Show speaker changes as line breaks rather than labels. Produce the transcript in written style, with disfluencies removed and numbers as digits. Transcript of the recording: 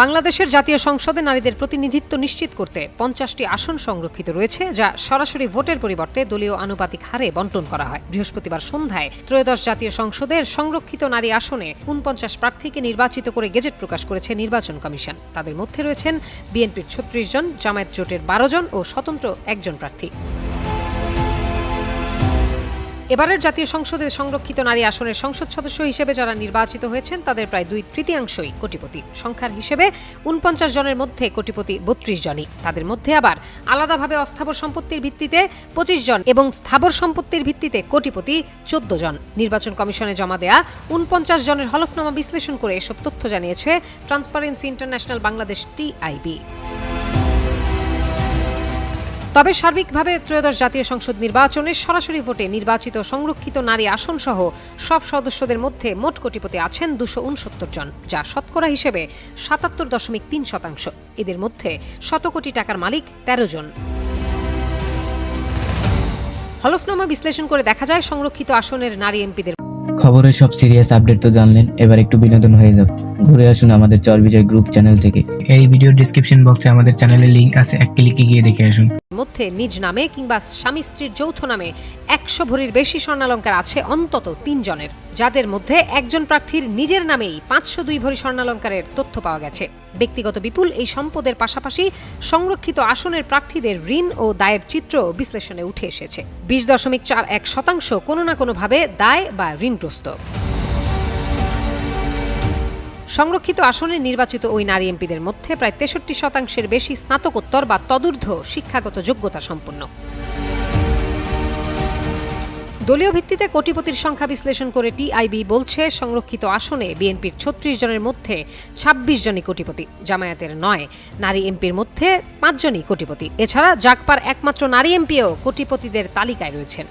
বাংলাদেশের জাতীয় সংসদে নারীদের প্রতিনিধিত্ব নিশ্চিত করতে 50টি আসন সংরক্ষিত রয়েছে, যা সরাসরি ভোটের পরিবর্তে দলীয় আনুপাতিক হারে বণ্টন করা হয়। বৃহস্পতিবার সন্ধ্যায় ত্রয়োদশ জাতীয় সংসদের সংরক্ষিত নারী আসনে 49 প্রার্থীকে নির্বাচিত করে গেজেট প্রকাশ করেছে নির্বাচন কমিশন। তাদের মধ্যে রয়েছেন বিএনপির 36 জন, জামায়াত জোটের 12 জন ও স্বতন্ত্র একজন প্রার্থী। এবারের জাতীয় সংসদের সংরক্ষিত নারী আসনের সংসদ সদস্য হিসেবে যারা নির্বাচিত হয়েছেন তাদের প্রায় 2/3 কোটিপতি। সংখ্যার হিসেবে 49 জনের মধ্যে কোটিপতি 32 জনই। তাদের মধ্যে আবার আলাদাভাবে অস্থাবর সম্পত্তির ভিত্তিতে 25 জন এবং স্থাবর সম্পত্তির ভিত্তিতে কোটিপতি 14 জন। নির্বাচন কমিশনে জমা দেয়া 49 জনের হলফনামা বিশ্লেষণ করে এসব তথ্য জানিয়েছে ট্রান্সপারেন্সি ইন্টারন্যাশনাল বাংলাদেশ TIB। তবে সার্বিকভাবে ত্রয়োদশ জাতীয় সংসদ নির্বাচনে সরাসরি ভোটে নির্বাচিত সংরক্ষিত নারী আসন সহ সব সদস্যদের মধ্যে মোট কোটিপতি আছেন 269 জন, যা শতকরা হিসেবে 77.3%। এদের মধ্যে 100 কোটি টাকার মালিক 13 জন। হলফনামা বিশ্লেষণ করে দেখা যায় সংরক্ষিত আসনের নারী এমপিদের
খবরের সব সিরিয়াস আপডেট তো জানলেন, এবার একটু বিনোদন হয়ে যাক। ঘুরে আসুন আমাদের চরবিজয় গ্রুপ চ্যানেল থেকে।
এই ভিডিওর ডেসক্রিপশন বক্সে আমাদের চ্যানেলের লিংক আছে, এক ক্লিকে গিয়ে দেখে আসুন।
মধ্যে নিজ নামে কিংবা স্বামী স্ত্রীর যৌথ নামে 100 ভরির বেশি স্বর্ণালঙ্কার আছে অন্তত 3 জনের, যাদের মধ্যে একজন প্রার্থীর নিজের নামেই 502 ভরি স্বর্ণালঙ্কারের তথ্য পাওয়া গেছে। ব্যক্তিগত বিপুল এই সম্পদের পাশাপাশি সংরক্ষিত আসনের প্রার্থীদের ঋণ ও দায়ের চিত্র বিশ্লেষণে উঠে এসেছে। 20.41% কোনো না কোনোভাবে দায় বা ঋণগ্রস্ত। সংরক্ষিত আসনে নির্বাচিত ওই নারী এমপিদের মধ্যে প্রায় 63% বেশি স্নাতকোত্তর বা তদূর্ধ্ব শিক্ষাগত যোগ্যতা সম্পন্ন। দলীয় ভিত্তিতে কোটিপতির সংখ্যা বিশ্লেষণ করে TIB বলছে, সংরক্ষিত আসনে বিএনপির 36 জনের মধ্যে 26 জনই কোটিপতি, জামায়াতের 9 নারী এমপির মধ্যে 5 জনই কোটিপতি। এছাড়া জাগপার একমাত্র নারী এমপিও কোটিপতিদের তালিকায় রয়েছেন।